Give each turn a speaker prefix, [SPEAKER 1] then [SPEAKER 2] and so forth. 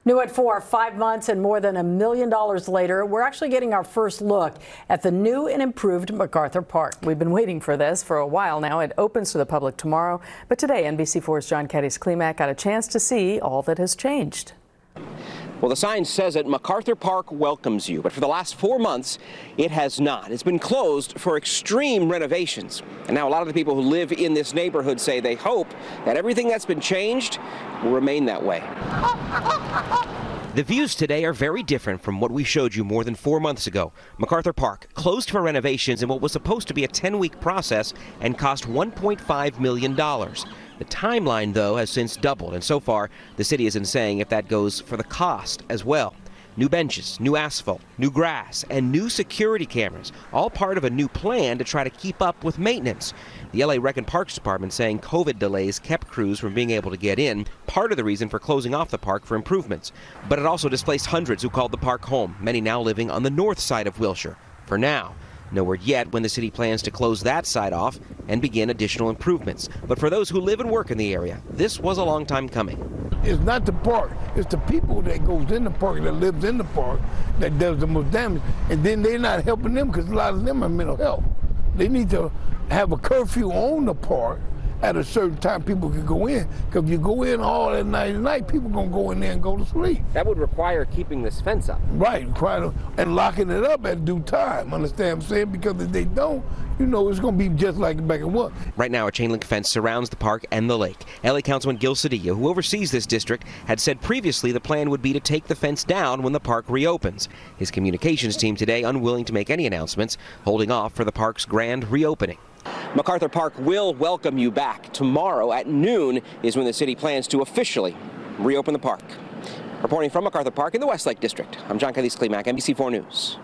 [SPEAKER 1] New at 4, 5 months and more than $1 million later, we're actually getting our first look at the new and improved MacArthur Park. We've been waiting for this for a while now. It opens to the public tomorrow, but today NBC4's John Kedys-Klimak got a chance to see all that has changed.
[SPEAKER 2] Well, the sign says it, MacArthur Park welcomes you, but for the last 4 months, it has not. It's been closed for extreme renovations. And now a lot of the people who live in this neighborhood say they hope that everything that's been changed will remain that way.
[SPEAKER 3] The views today are very different from what we showed you more than 4 months ago. MacArthur Park closed for renovations in what was supposed to be a 10-week process and cost $1.5 million. The timeline, though, has since doubled, and so far, the city isn't saying if that goes for the cost as well. New benches, new asphalt, new grass, and new security cameras, all part of a new plan to try to keep up with maintenance. The LA Rec and Parks Department saying COVID delays kept crews from being able to get in, part of the reason for closing off the park for improvements. But it also displaced hundreds who called the park home, many now living on the north side of Wilshire. For now. No word yet when the city plans to close that side off and begin additional improvements. But for those who live and work in the area, this was a long time coming.
[SPEAKER 4] It's not the park, it's the people that goes in the park, that lives in the park, that does the most damage. And then they're not helping them because a lot of them have mental health. They need to have a curfew on the park at a certain time people can go in. Because if you go in all at night, people going to go in there and go to sleep.
[SPEAKER 2] That would require keeping this fence up.
[SPEAKER 4] Right, and locking it up at due time, understand what I'm saying? Because if they don't, you know, it's going to be just like back in what?
[SPEAKER 3] Right now, a chain link fence surrounds the park and the lake. LA Councilman Gil Cedillo, who oversees this district, had said previously the plan would be to take the fence down when the park reopens. His communications team today unwilling to make any announcements, holding off for the park's grand reopening.
[SPEAKER 2] MacArthur Park will welcome you back. Tomorrow at noon is when the city plans to officially reopen the park. Reporting from MacArthur Park in the Westlake District, I'm John Kedys-Klimak, NBC4 News.